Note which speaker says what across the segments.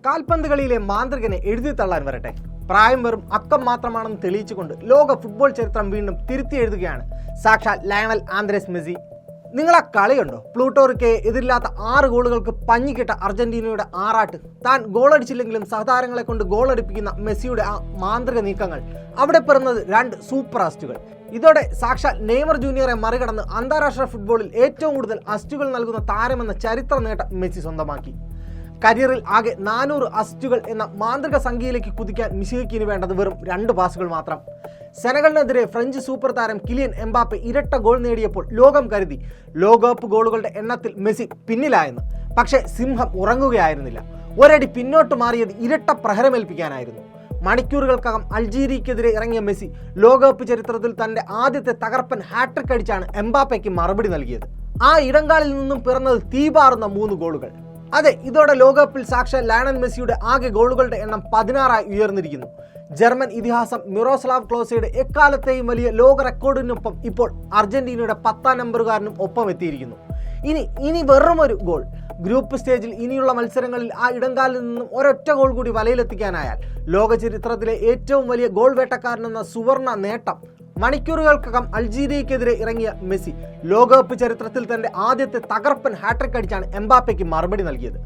Speaker 1: കാൽപന്ത് കളിയിലെ മാന്ത്രികനെ എഴുതി തള്ളാൻ വരട്ടെ. പ്രായം വെറും അക്കം മാത്രമാണെന്ന് തെളിയിച്ചുകൊണ്ട് ലോക ഫുട്ബോൾ ചരിത്രം വീണ്ടും തിരുത്തി എഴുതുകയാണ് സാക്ഷാൽ ലയണൽ ആന്ദ്രേസ് മെസ്സി. നിങ്ങളാ കളിയുണ്ടോ? പ്ലൂട്ടോറിക്കയെ എതിരില്ലാത്ത 6 ഗോളുകൾക്ക് പഞ്ഞിക്കിട്ട അർജന്റീനയുടെ ആറാട്ട്. താൻ ഗോളടിച്ചില്ലെങ്കിലും സഹതാരങ്ങളെ കൊണ്ട് ഗോളടിപ്പിക്കുന്ന മെസ്സിയുടെ ആ മാന്ത്രിക നീക്കങ്ങൾ. അവിടെ പിറന്നത് 2 സൂപ്പർ അസിസ്റ്റുകൾ. ഇതോടെ സാക്ഷാൽ നെയ്മർ ജൂനിയറെ മറികടന്ന് അന്താരാഷ്ട്ര ഫുട്ബോളിൽ ഏറ്റവും കൂടുതൽ അസിസ്റ്റുകൾ നൽകുന്ന താരമെന്ന ചരിത്ര നേട്ടം മെസ്സി സ്വന്തമാക്കി. കരിയറിൽ ആകെ 400 അസിസ്റ്റുകൾ എന്ന മാന്ത്രിക സംഖ്യയിലേക്ക് കുതിക്കാൻ മെസ്സിക്ക് ഇനി വേണ്ടത് വെറും 2 പാസുകൾ മാത്രം. സെനഗലിനെതിരെ ഫ്രഞ്ച് സൂപ്പർ താരം കിലിയൻ എംബാപ്പെ ഇരട്ട ഗോൾ നേടിയപ്പോൾ ലോകം കരുതി ലോകകപ്പ് ഗോളുകളുടെ എണ്ണത്തിൽ മെസ്സി പിന്നിലായെന്ന്. പക്ഷേ സിംഹം ഉറങ്ങുകയായിരുന്നില്ല. ഒരടി പിന്നോട്ട് മാറിയത് ഇരട്ട പ്രഹരമേൽപ്പിക്കാനായിരുന്നു. മണിക്കൂറുകൾക്കകം അൾജീരിയക്കെതിരെ ഇറങ്ങിയ മെസ്സി ലോകകപ്പ് ചരിത്രത്തിൽ തന്റെ ആദ്യത്തെ തകർപ്പൻ ഹാട്രിക് അടിച്ചാണ് എംബാപ്പയ്ക്ക് മറുപടി നൽകിയത്. ആ ഇടങ്കാലിൽ നിന്നും പിറന്നത് തീപാറുന്ന 3 ഗോളുകൾ. അതെ, ഇതോടെ ലോകകപ്പിൽ സാക്ഷാൽ ലയണൽ മെസ്സിയുടെ ആകെ ഗോളുകളുടെ എണ്ണം 16 ഉയർന്നിരിക്കുന്നു. ജർമ്മൻ ഇതിഹാസം മിറോസ്ലാവ് ക്ലോസയുടെ എക്കാലത്തെയും വലിയ ലോക റെക്കോർഡിനൊപ്പം ഇപ്പോൾ അർജന്റീനയുടെ 10ാം നമ്പറുകാരനും ഒപ്പം എത്തിയിരിക്കുന്നു. ഇനി വെറുമൊരു ഗോൾ. ഗ്രൂപ്പ് സ്റ്റേജിൽ ഇനിയുള്ള മത്സരങ്ങളിൽ ആ ഇടങ്കാലിൽ നിന്നും ഒരൊറ്റ ഗോൾ കൂടി വലയിലെത്തിക്കാനായാൽ ലോക ചരിത്രത്തിലെ ഏറ്റവും വലിയ ഗോൾ വേട്ടക്കാരനെന്ന സുവർണ നേട്ടം. മണിക്കൂറുകൾക്കകം അൾജീരിയക്കെതിരെ ഇറങ്ങിയ മെസ്സി ലോകകപ്പ് ചരിത്രത്തിൽ തന്റെ ആദ്യത്തെ തകർപ്പൻ ഹാട്രിക് അടിച്ചാണ് എംബാപ്പയ്ക്ക് മറുപടി നൽകിയത്.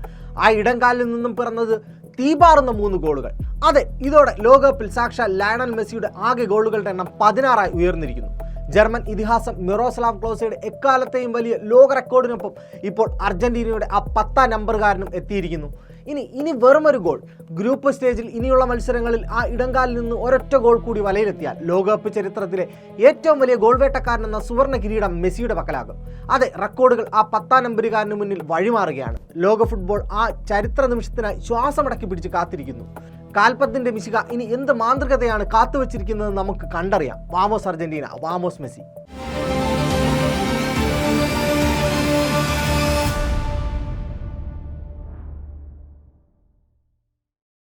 Speaker 1: ആ ഇടങ്കാലിൽ നിന്നും പിറന്നത് തീപാറുന്ന 3 ഗോളുകൾ. അതെ, ഇതോടെ ലോകകപ്പിൽ സാക്ഷാൽ ലയണൽ മെസ്സിയുടെ ആകെ ഗോളുകളുടെ എണ്ണം 16 ഉയർന്നിരിക്കുന്നു. ജർമ്മൻ ഇതിഹാസം മിറോസ്ലാവ് ക്ലോസയുടെ എക്കാലത്തെയും വലിയ ലോക റെക്കോർഡിനൊപ്പം ഇപ്പോൾ അർജന്റീനയുടെ ആ 10ാം നമ്പറുകാരനും എത്തിയിരിക്കുന്നു. ഇനി വെറുമൊരു ഗോൾ. ഗ്രൂപ്പ് സ്റ്റേജിൽ ഇനിയുള്ള മത്സരങ്ങളിൽ ആ ഇടങ്കാലിൽ നിന്ന് ഒരൊറ്റ ഗോൾ കൂടി വലയിലെത്തിയാൽ ലോകകപ്പ് ചരിത്രത്തിലെ ഏറ്റവും വലിയ ഗോൾ വേട്ടക്കാരനെന്ന സുവർണ്ണ കിരീടം മെസ്സിയുടെ പക്കലാകും. അതെ, റെക്കോർഡുകൾ ആ 10ാം നമ്പറുകാരന് മുന്നിൽ വഴിമാറുകയാണ്. ലോക ഫുട്ബോൾ ആ ചരിത്ര നിമിഷത്തിനായി ശ്വാസമടക്കി പിടിച്ച് കാത്തിരിക്കുന്നു. കാൽപന്തിന്റെ മിശിക ഇനി എന്ത് മാന്ത്രികതയാണ് കാത്തുവച്ചിരിക്കുന്നത് നമുക്ക് കണ്ടറിയാം. വാമോസ് അർജന്റീന, വാമോസ് മെസ്സി.